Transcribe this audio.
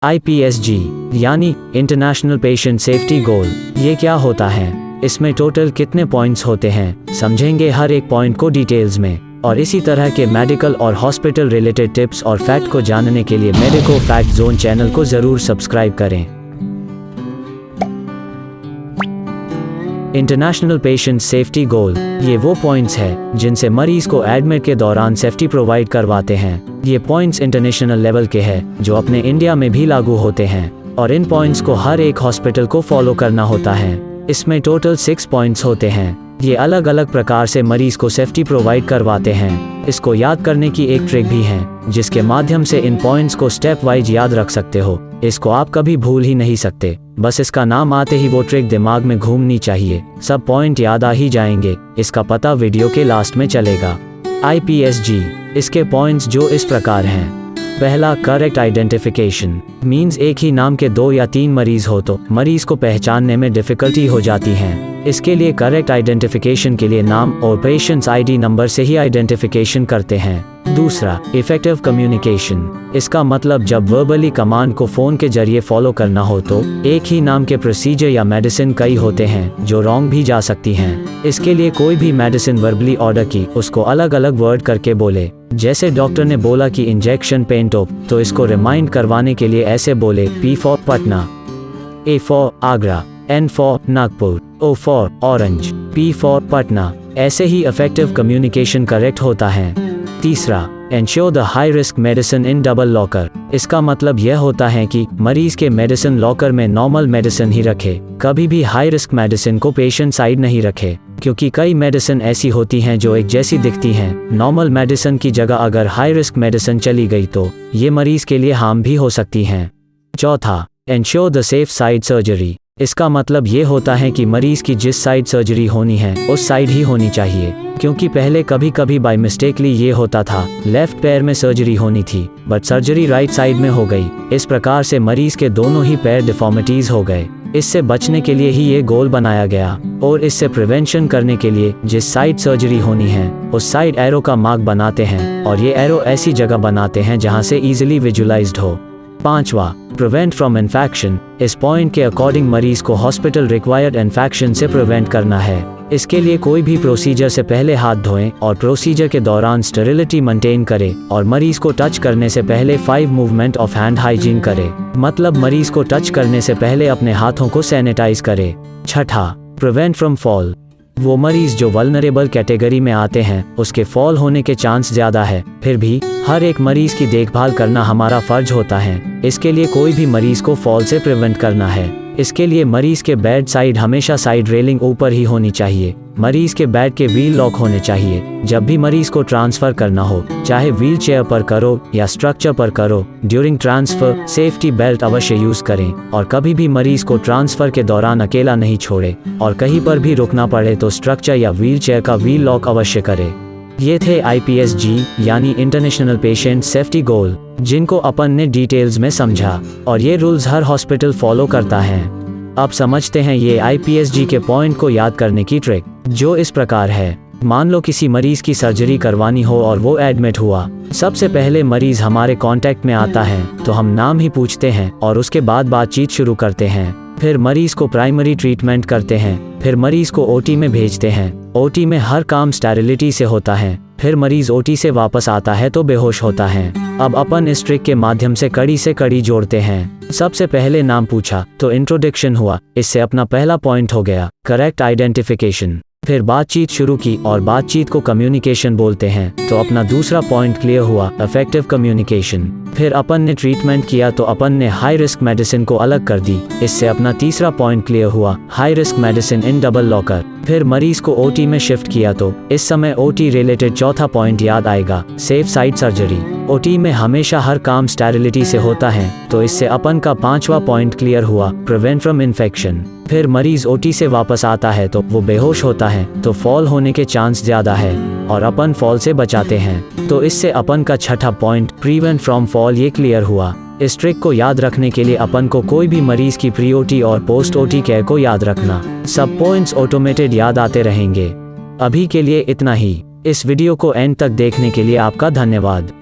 IPSG यानी international patient safety गोल, ये क्या होता है, इसमें टोटल कितने पॉइंट्स होते हैं, समझेंगे हर एक पॉइंट को डिटेल्स में। और इसी तरह के मेडिकल और हॉस्पिटल रिलेटेड टिप्स और फैक्ट को जानने के लिए मेडिको फैक्ट जोन चैनल को ज़रूर सब्सक्राइब करें। इंटरनेशनल पेशेंट सेफ्टी गोल, ये वो पॉइंट्स हैं जिनसे मरीज को एडमिट के दौरान सेफ्टी प्रोवाइड करवाते हैं। ये पॉइंट्स इंटरनेशनल लेवल के हैं जो अपने इंडिया में भी लागू होते हैं और इन पॉइंट्स को हर एक हॉस्पिटल को फॉलो करना होता है। इसमें टोटल 6 पॉइंट्स होते हैं। ये अलग अलग प्रकार से मरीज को सेफ्टी प्रोवाइड करवाते हैं। इसको याद करने की एक ट्रिक भी है जिसके माध्यम से इन पॉइंट्स को स्टेप वाइज याद रख सकते हो। इसको आप कभी भूल ही नहीं सकते, बस इसका नाम आते ही वो ट्रिक दिमाग में घूमनी चाहिए, सब पॉइंट याद आ ही जाएंगे। इसका पता वीडियो के लास्ट में चलेगा। IPSG, इसके पॉइंट्स जो इस प्रकार हैं। पहला, करेक्ट आइडेंटिफिकेशन, मीन्स एक ही नाम के 2 या 3 मरीज हो तो मरीज को पहचानने में डिफिकल्टी हो जाती है। इसके लिए करेक्ट आइडेंटिफिकेशन के लिए नाम और पेशेंट्स ID नंबर से ही आइडेंटिफिकेशन करते हैं। दूसरा, इफेक्टिव कम्युनिकेशन, इसका मतलब जब वर्बली कमांड को फ़ोन के जरिए फॉलो करना हो तो एक ही नाम के प्रोसीजर या मेडिसिन कई होते हैं जो रॉन्ग भी जा सकती हैं। इसके लिए कोई भी मेडिसिन वर्बली ऑर्डर की उसको अलग अलग वर्ड करके बोले। जैसे डॉक्टर ने बोला कि इंजेक्शन पेन टॉप, तो इसको रिमाइंड करवाने के लिए ऐसे बोले, P for Patna, A for Agra, N for Nagpur, O for orange, P for Patna. ऐसे ही इफेक्टिव कम्युनिकेशन करेक्ट होता है। तीसरा, ensure the high risk medicine in double locker, इसका मतलब यह होता है कि मरीज के मेडिसिन लॉकर में नॉर्मल मेडिसिन ही रखे, कभी भी हाई रिस्क मेडिसिन को पेशेंट साइड नहीं रखे, क्योंकि कई मेडिसिन ऐसी होती हैं जो एक जैसी दिखती हैं। नॉर्मल मेडिसिन की जगह अगर हाई रिस्क मेडिसिन चली गई तो ये मरीज के लिए हार्म भी हो सकती हैं। चौथा, ensure the safe side surgery, इसका मतलब ये होता है कि मरीज की जिस साइड सर्जरी होनी है उस साइड ही होनी चाहिए, क्योंकि पहले कभी कभी बाय मिस्टेकली ये होता था लेफ्ट पैर में सर्जरी होनी थी बट सर्जरी राइट साइड में हो गई। इस प्रकार से मरीज के दोनों ही पैर डिफॉर्मिटीज हो गए। इससे बचने के लिए ही ये गोल बनाया गया और इससे प्रिवेंशन करने के लिए जिस साइड सर्जरी होनी है उस साइड एरो का मार्क बनाते हैं और ये एरो ऐसी जगह बनाते हैं जहां से इजीली विजुअलाइज्ड हो। पांचवा, प्रिवेंट फ्रॉम इन्फेक्शन, इस पॉइंट के अकॉर्डिंग मरीज को हॉस्पिटल रिक्वायर्ड इन्फेक्शन से प्रिवेंट करना है। इसके लिए कोई भी प्रोसीजर से पहले हाथ धोएं और प्रोसीजर के दौरान स्टेरिलिटी मेंटेन करें और मरीज को टच करने से पहले 5 मूवमेंट ऑफ हैंड हाइजीन करें, मतलब मरीज को टच करने से पहले अपने हाथों को सैनिटाइज करें। छठा, प्रिवेंट फ्रॉम फॉल, वो मरीज जो वल्नरेबल कैटेगरी में आते हैं उसके फॉल होने के चांस ज़्यादा है, फिर भी हर एक मरीज की देखभाल करना हमारा फर्ज होता है। इसके लिए कोई भी मरीज को फॉल से प्रिवेंट करना है। इसके लिए मरीज के बेड साइड हमेशा साइड रेलिंग ऊपर ही होनी चाहिए। मरीज के बेड के व्हील लॉक होने चाहिए। जब भी मरीज को ट्रांसफ़र करना हो, चाहे व्हील चेयर पर करो या स्ट्रक्चर पर करो, ड्यूरिंग ट्रांसफ़र सेफ्टी बेल्ट अवश्य यूज़ करें और कभी भी मरीज को ट्रांसफ़र के दौरान अकेला नहीं छोड़े और कहीं पर भी रुकना पड़े तो स्ट्रक्चर या व्हील चेयर का व्हील लॉक अवश्य करें। ये थे IPSG यानी इंटरनेशनल पेशेंट सेफ्टी गोल, जिनको अपन ने डिटेल्स में समझा और ये रूल्स हर हॉस्पिटल फॉलो करता है। अब समझते हैं ये IPSG के पॉइंट को याद करने की ट्रिक, जो इस प्रकार है। मान लो किसी मरीज की सर्जरी करवानी हो और वो एडमिट हुआ। सबसे पहले मरीज हमारे कांटेक्ट में आता है तो हम नाम ही पूछते हैं और उसके बाद बातचीत शुरू करते हैं। फिर मरीज को प्राइमरी ट्रीटमेंट करते हैं, फिर मरीज को OT में भेजते हैं। OT में हर काम स्टेरिलिटी से होता है। फिर मरीज OT से वापस आता है तो बेहोश होता है। अब अपन इस ट्रिक के माध्यम से कड़ी से कड़ी जोड़ते हैं। सबसे पहले नाम पूछा तो इंट्रोडक्शन हुआ, इससे अपना पहला पॉइंट हो गया करेक्ट आइडेंटिफिकेशन। फिर बातचीत शुरू की और बातचीत को कम्युनिकेशन बोलते हैं तो अपना दूसरा पॉइंट क्लियर हुआ इफेक्टिव कम्युनिकेशन। फिर अपन ने ट्रीटमेंट किया तो अपन ने हाई रिस्क मेडिसिन को अलग कर दी, इससे अपना तीसरा पॉइंट क्लियर हुआ high risk medicine in double locker. फिर मरीज को OT में शिफ्ट किया तो इस समय OT रिलेटेड चौथा पॉइंट याद आएगा सेफ साइड सर्जरी। OT में हमेशा हर काम स्टेरिलिटी से होता है तो इससे अपन का 5वां पॉइंट क्लियर हुआ प्रिवेंट फ्रॉम इन्फेक्शन। फिर मरीज OT से वापस आता है तो वो बेहोश होता है तो फॉल होने के चांस ज़्यादा है और अपन फॉल से बचाते हैं, तो इससे अपन का छठा पॉइंट प्रिवेंट फ्रॉम फॉल ये क्लियर हुआ। इस ट्रिक को याद रखने के लिए अपन को कोई भी मरीज की प्री OT और पोस्ट OT केयर को याद रखना। सब पॉइंट्स ऑटोमेटेड याद आते रहेंगे। अभी के लिए इतना ही। इस वीडियो को एंड तक देखने के लिए आपका धन्यवाद।